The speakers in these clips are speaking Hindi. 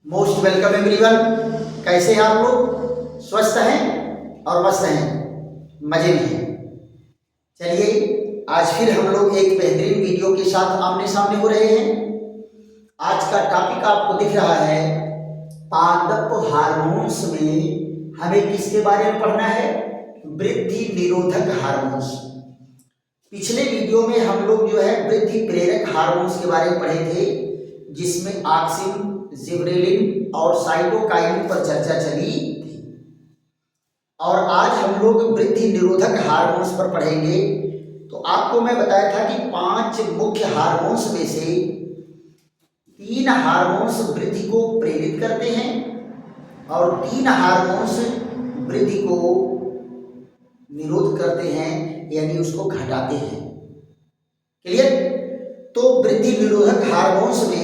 Most welcome everyone. कैसे हैं आप लोग? स्वस्थ हैं और मस्त हैं, मजे में हैं। चलिए आज फिर हम लोग एक बेहतरीन वीडियो के साथ आमने सामने हो रहे हैं। आज का टॉपिक आपको दिख रहा है, पादप हार्मोन्स में हमें किसके बारे में पढ़ना है? वृद्धि निरोधक हार्मोन्स। पिछले वीडियो में हम लोग जो है वृद्धि प्रेरक हार्मोन्स के बारे में पढ़े थे, जिसमें ऑक्सिन, जिबरेलिन और साइटोकाइनिन पर चर्चा चली थी। और आज हम लोग वृद्धि निरोधक हार्मोन्स पर पढ़ेंगे। तो आपको मैं बताया था कि 5 मुख्य हार्मोन्स में से 3 हार्मोन्स वृद्धि को प्रेरित करते हैं और 3 हार्मोन्स वृद्धि को निरोध करते हैं, यानी उसको घटाते हैं। क्लियर? तो वृद्धि निरोधक हार्मोन्स में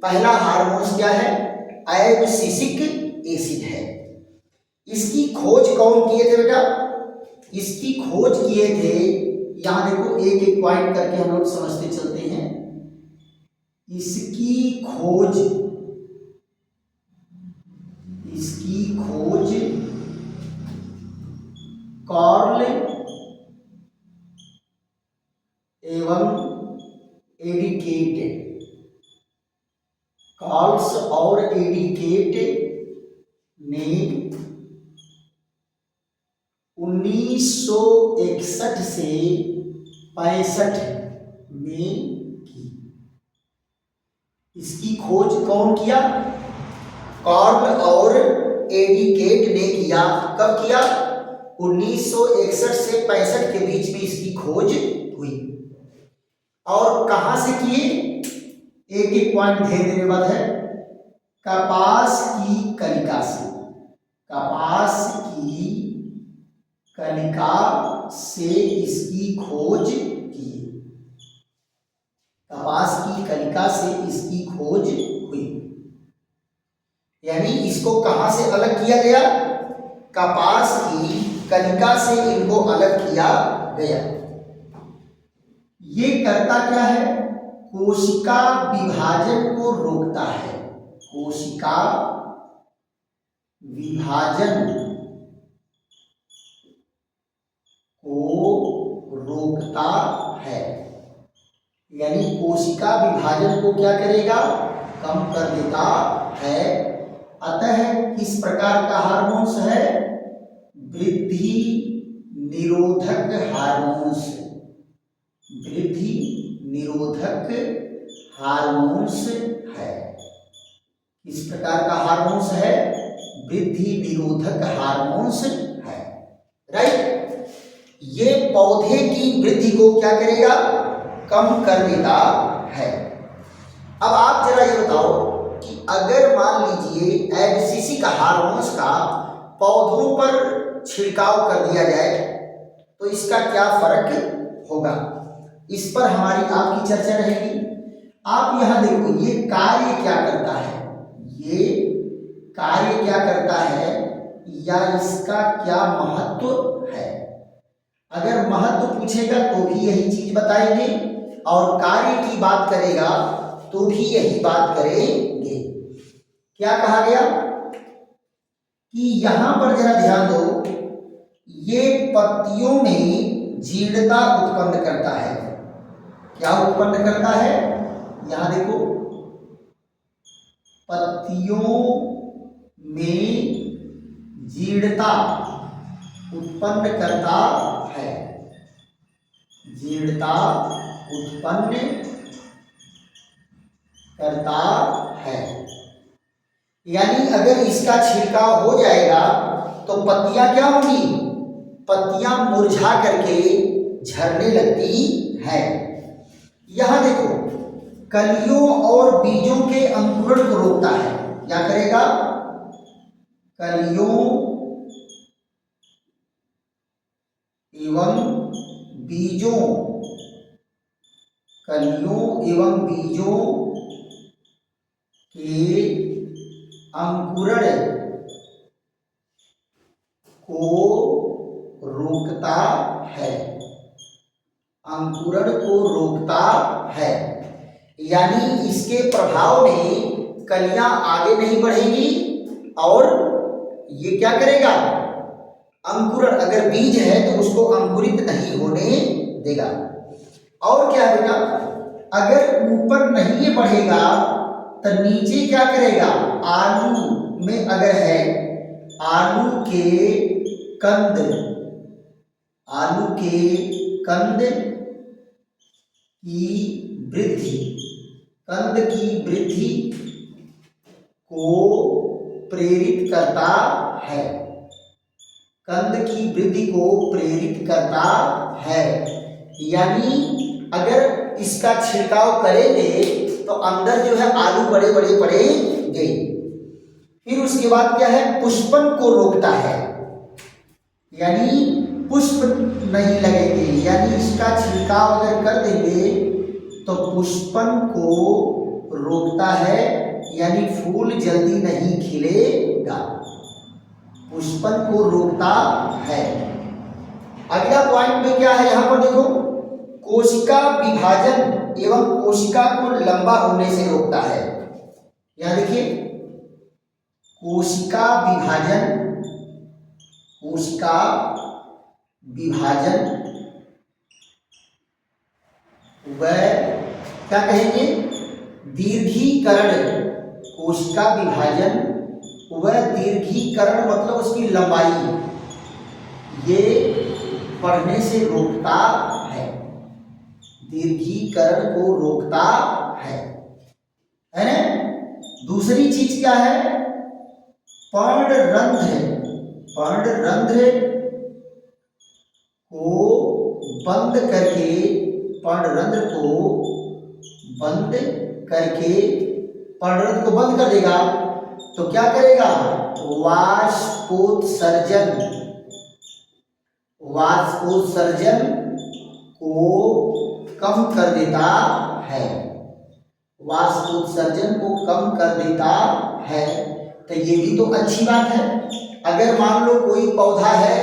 पहला हार्मोन क्या है? एब्सिसिक एसिड है। इसकी खोज कौन किए थे बेटा? इसकी खोज किए थे, यहां देखो एक एक पॉइंट करके हम लोग समझते चलते हैं। इसकी खोज कार्ल एवं एडिकेट, कार्ल्स और एडिकेट ने 1961 से 65 में की। इसकी खोज कौन किया? कार्ल और एडिकेट ने किया। कब किया? 1961 से 65 के बीच में इसकी खोज हुई। और कहां से किए? एक एक पॉइंट ध्यान देने वाला है। कपास की कलिका से, कपास की कलिका से इसकी खोज की। कपास की कलिका से इसकी खोज हुई, यानी इसको कहां से अलग किया गया? कपास की कलिका से इनको अलग किया गया। ये करता क्या है? कोशिका विभाजन को रोकता है। कोशिका विभाजन को रोकता है, यानी कोशिका विभाजन को क्या करेगा? कम कर देता है। अतः किस प्रकार का हार्मोन्स है? वृद्धि निरोधक हार्मोन्स। वृद्धि निरोधक हार्मोन्स है। किस प्रकार का हार्मोन्स है? वृद्धि निरोधक हार्मोन्स है। राइट? ये पौधे की वृद्धि को क्या करेगा? कम कर देता है। अब आप जरा ये बताओ कि अगर मान लीजिए एब्सिसिक हार्मोन्स का पौधों पर छिड़काव कर दिया जाए तो इसका क्या फर्क होगा? इस पर हमारी आपकी चर्चा रहेगी। आप यहां देखो, ये कार्य क्या करता है? ये कार्य क्या करता है या इसका क्या महत्व है? अगर महत्व पूछेगा तो भी यही चीज बताएंगे, और कार्य की बात करेगा तो भी यही बात करेंगे। क्या कहा गया कि यहां पर जरा ध्यान दो, ये पत्तियों में जीर्णता उत्पन्न करता है। क्या उत्पन्न करता है? यहां देखो, पत्तियों में जीर्णता उत्पन्न करता है। जीर्णता उत्पन्न करता है, यानी अगर इसका छिड़काव हो जाएगा तो पत्तियां क्या होंगी? पत्तियां मुरझा करके झड़ने लगती हैं। यहां देखो, कलियों और बीजों के अंकुरण को रोकता है। क्या करेगा? कलियों एवं बीजों, कलियों एवं बीजों के अंकुरण को रोकता है। अंकुरण को रोकता है, यानी इसके प्रभाव में कलियां आगे नहीं बढ़ेंगी और ये क्या करेगा, अंकुरण, अगर बीज है तो उसको अंकुरित नहीं होने देगा। और क्या है बेटा, अगर ऊपर नहीं ये बढ़ेगा तो नीचे क्या करेगा, आलू में अगर है, आलू के कंद, आलू के कंद की वृद्धि, कंद की वृद्धि को प्रेरित करता है, कंद की वृद्धि को प्रेरित करता है। यानी अगर इसका छिड़काव करेंगे तो अंदर जो है आलू बड़े बड़े पड़ेंगे। फिर उसके बाद क्या है, पुष्पन को रोकता है, यानी पुष्प नहीं लगेंगे, यानी इसका छिड़काव अगर कर देंगे तो पुष्पन को रोकता है, यानी फूल जल्दी नहीं खिलेगा, पुष्पन को रोकता है। अगला पॉइंट में क्या है, यहां पर देखो, कोशिका विभाजन एवं कोशिका को लंबा होने से रोकता है। यहां देखिए, कोशिका विभाजन, कोशिका विभाजन व क्या कहेंगे, दीर्घीकरण, कोशिका विभाजन व दीर्घीकरण मतलब उसकी लंबाई, ये बढ़ने से रोकता है, दीर्घीकरण को रोकता है ना। दूसरी चीज क्या है, पर्णरंध्र, पर्णरंध्र को बंद करके, पर्णरंध्र को बंद करके, पर्णरंध्र को बंद कर देगा तो क्या करेगा, वाष्पोत्सर्जन, वाष्पोत्सर्जन को कम कर देता है, वाष्पोत्सर्जन को कम कर देता है। तो ये भी तो अच्छी बात है। अगर मान लो कोई पौधा है,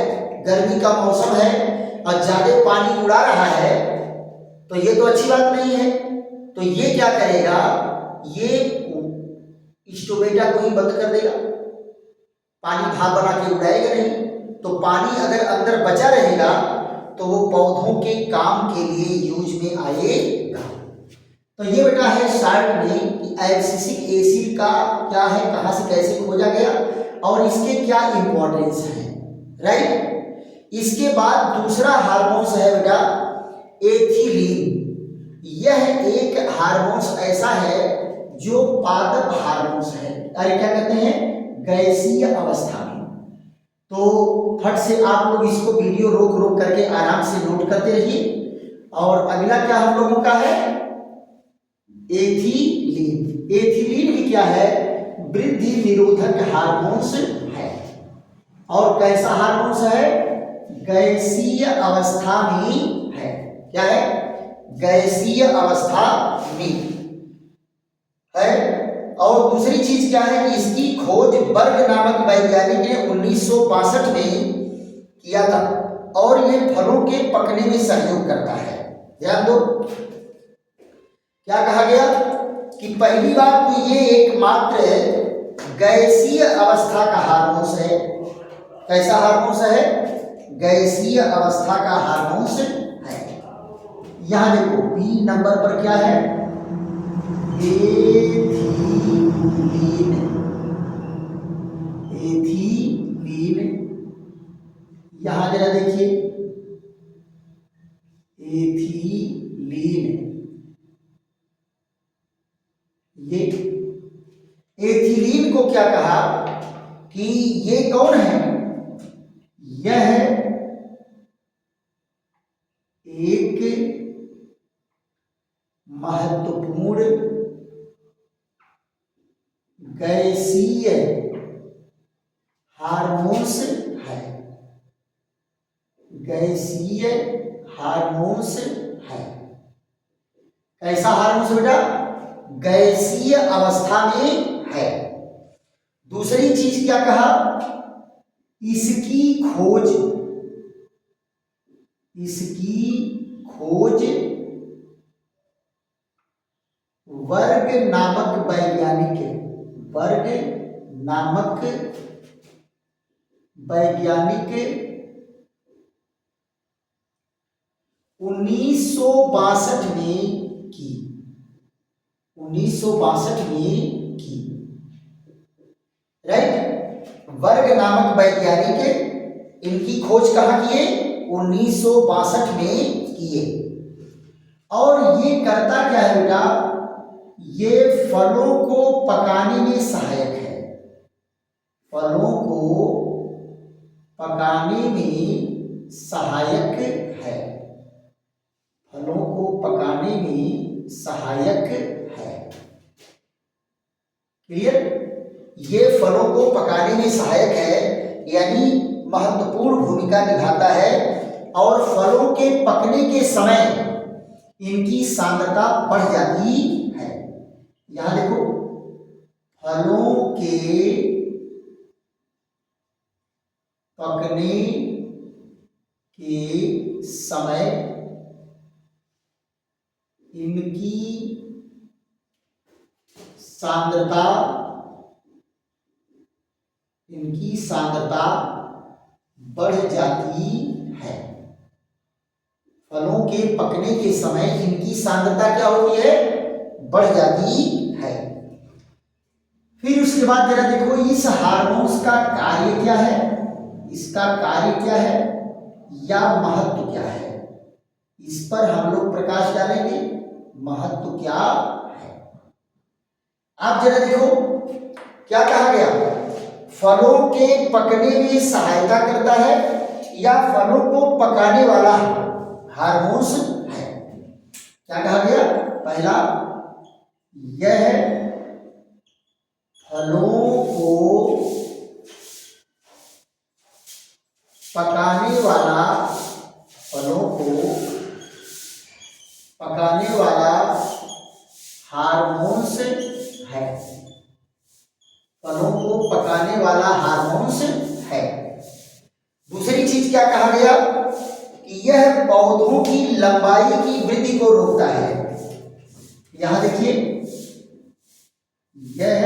गर्मी का मौसम है और ज्यादा पानी उड़ा रहा है तो ये तो अच्छी बात नहीं है। तो ये क्या करेगा, ये स्टोमेटा को ही बंद कर देगा, पानी भाप बना के उड़ाएगा नहीं। तो पानी अगर अंदर बचा रहेगा तो वो पौधों के काम के लिए यूज में आएगा। तो ये बेटा है शॉर्ट में कि एब्सिसिक एसिड का क्या है, कहाँ से कैसे खोजा गया और इसके क्या इंपॉर्टेंस है, राइट। इसके बाद दूसरा हार्मोन्स है बेटा एथिलीन। यह एक हार्मोन्स ऐसा है जो पादप हार्मोन्स है, अरे क्या कहते हैं, गैसीय अवस्था में। तो फट से आप लोग इसको वीडियो रोक रोक करके आराम से नोट करते रहिए। और अगला क्या हम लोगों का है, एथिलीन। एथिलीन भी क्या है, वृद्धि निरोधक हार्मोन्स है। और कैसा हार्मोन्स है, गैसीय अवस्था में है। क्या है, गैसीय अवस्था में है। और दूसरी चीज क्या है कि इसकी खोज बर्ग नामक वैज्ञानिक ने 1962 में किया था और ये फलों के पकने में सहयोग करता है। ध्यान दो, क्या कहा गया कि पहली बात तो ये एकमात्र गैसीय अवस्था का हार्मोन्स है। कैसा हार्मोन्स है, गैसीय अवस्था का हार्मोन्स है। यहां देखो बी नंबर पर क्या है, एथिलीन। एथिलीन, यहां जरा देखिए, एथिलीन, ये एथिलीन को क्या कहा कि ये कौन है, यह एक महत्वपूर्ण गैसीय हार्मोन्स है, गैसीय हार्मोन्स है। कैसा हार्मोन्स बेटा, गैसीय अवस्था में है। दूसरी चीज क्या कहा, इसकी खोज, इसकी खोज वर्ग नामक वैज्ञानिक वर्ग नामक वैज्ञानिक 1962 में की। 1962 में की, राइट। वर्ग नामक वैज्ञानिक इनकी खोज कहाँ किए? 1962 में किए। और ये करता क्या है बेटा? ये फलों को पकाने में सहायक है। फलों को पकाने में सहायक है। फलों को पकाने में सहायक है। क्लियर? ये फलों को पकाने में सहायक है, यानी महत्वपूर्ण भूमिका निभाता है। और फलों के पकने के समय इनकी सांद्रता बढ़ जाती है। यहां देखो, फलों के पकने के समय इनकी सांद्रता बढ़ जाती है। फलों के पकने के समय इनकी सांद्रता क्या होती है? बढ़ जाती है। फिर उसके बाद जरा देखो, इस हार्मोन्स का कार्य क्या है, इसका कार्य क्या है या महत्व क्या है, इस पर हम लोग प्रकाश डालेंगे। महत्व क्या है? आप जरा देखो, क्या कहा गया? फलों के पकने में सहायता करता है या फलों को पकाने वाला हार्मोन्स है। क्या कहा गया? पहला, यह फलों को पकाने वाला हार्मोन्स है। फलों को पकाने वाला हार्मोन्स है। दूसरी चीज क्या कहा गया? कि यह पौधों की लंबाई की वृद्धि को रोकता है। यहां देखिए, यह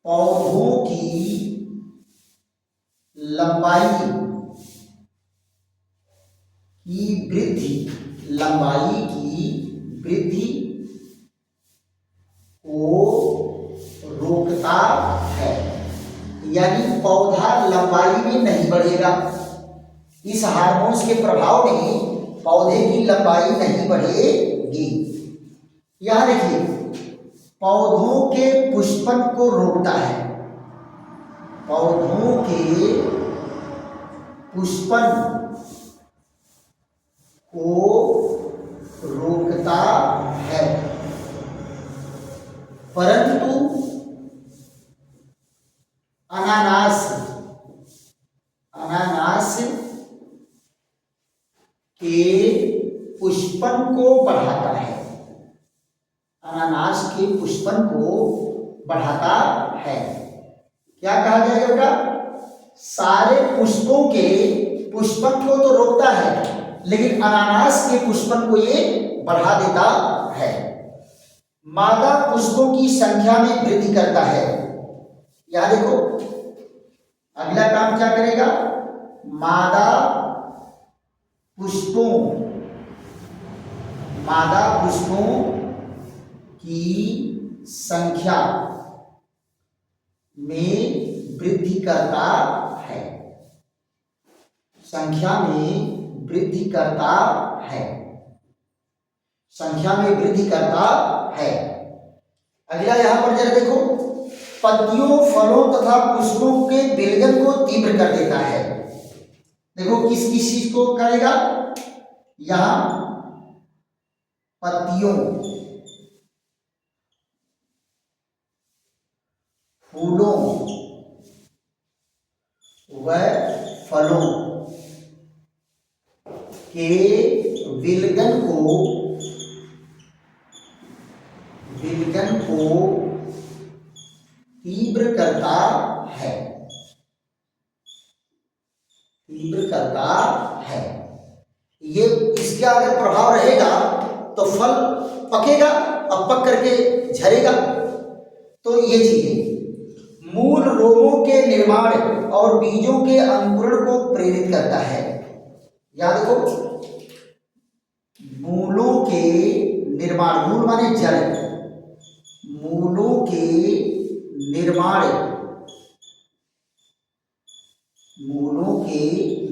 पौधों की लंबाई की वृद्धि को रोकता है। यानी पौधा लंबाई में नहीं बढ़ेगा। इस हार्मोन्स के प्रभाव में पौधे की लंबाई नहीं बढ़ेगी। यहां देखिए, पौधों के पुष्पन को रोकता है। पौधों के पुष्पन को रोकता है, परंतु अनानास के पुष्पन को बढ़ाता है। अनानास के पुष्पन को बढ़ाता है। क्या कहा जाएगा बेटा? सारे पुष्पों के पुष्पन को तो रोकता है, लेकिन अनानास के पुष्पन को ये बढ़ा देता है। मादा पुष्पों की संख्या में वृद्धि करता है। यहां देखो, अगला काम क्या करेगा? मादा पुष्पों की संख्या में वृद्धि करता है। संख्या में वृद्धि करता है। अगला यहां पर जरा देखो, पत्तियों, फलों तथा पुष्पों के विलयन को तीव्र कर देता है। देखो, किस किस चीज को करेगा? यहां पत्तियों, फूलों व फलों के विलयन को तीव्र करता है। ये इसका अगर प्रभाव रहेगा तो फल पकेगा और पक करके झरेगा। तो ये चीजें मूल रोमों के निर्माण और बीजों के अंकुरण को प्रेरित करता है। याद रखो, मूलों के निर्माण, मूल माने जड़, मूलों के निर्माण, मूलों के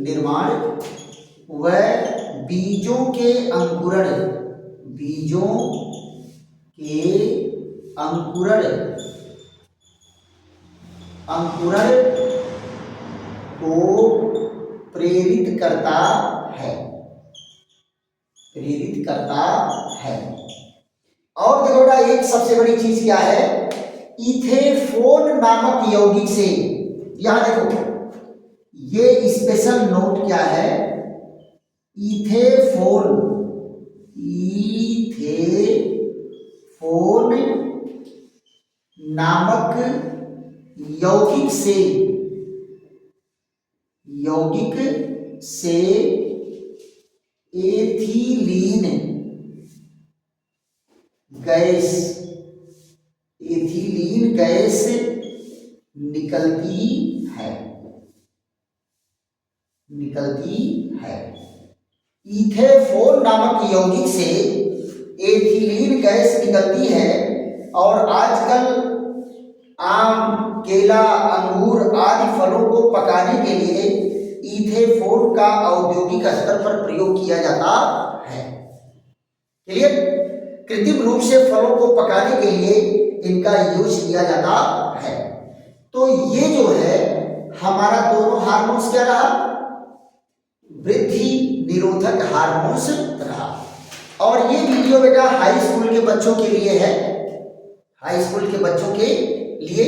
निर्माण व बीजों के अंकुरण, बीजों के अंकुरण, अंकुरण को प्रेरित करता है, प्रेरित करता है। और देखो बेटा, एक सबसे बड़ी चीज क्या है, इथेफोन नामक यौगिक से, यहां देखो ये स्पेशल नोट क्या है, इथेफोन, इथेफोन नामक यौगिक से, यौगिक से एथिलीन गैस, एथिलीन गैस निकलती है, निकलती है। इथेफोन नामक यौगिक से एथिलीन गैस निकलती है। और आजकल आम, केला, अंगूर आदि फलों को पकाने के लिए इथेफोन का औद्योगिक स्तर पर प्रयोग किया जाता है। क्लियर? कृत्रिम रूप से फलों को पकाने के लिए इनका यूज किया जाता है। तो ये जो है हमारा दोनों हार्मोन्स क्या रहा, वृद्धि निरोधक हार्मोन्स रहा। और ये वीडियो बेटा हाई स्कूल के बच्चों के लिए है, हाई स्कूल के बच्चों के लिए,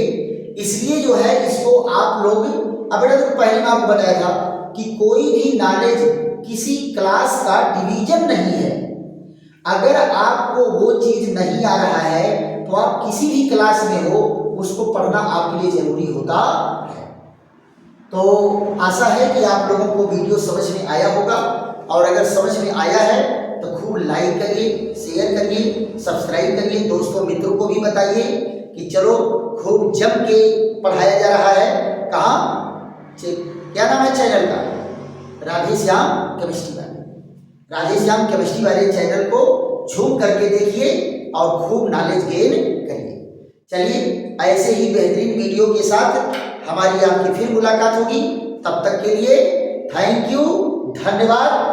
इसलिए जो है इसको आप लोग, अब बेटा तो पहले मैं आपको बताया था कि कोई भी नॉलेज किसी क्लास का डिवीजन नहीं है। अगर आपको वो चीज नहीं आ रहा है तो आप किसी भी क्लास में हो, उसको पढ़ना आपके लिए जरूरी होता है। तो आशा है कि आप लोगों को वीडियो समझ में आया होगा, और अगर समझ में आया है तो खूब लाइक करिए, शेयर करिए, सब्सक्राइब करिए, दोस्तों मित्रों को भी बताइए कि चलो खूब जम के पढ़ाया जा रहा है। कहाँ, क्या नाम है चैनल का, राधेश्याम केमिस्ट्री वाले, राधेश्याम केमिस्ट्री वाले चैनल को झूम करके देखिए और खूब नॉलेज गेन करिए। चलिए ऐसे ही बेहतरीन वीडियो के साथ हमारी आपकी फिर मुलाकात होगी। तब तक के लिए थैंक यू, धन्यवाद।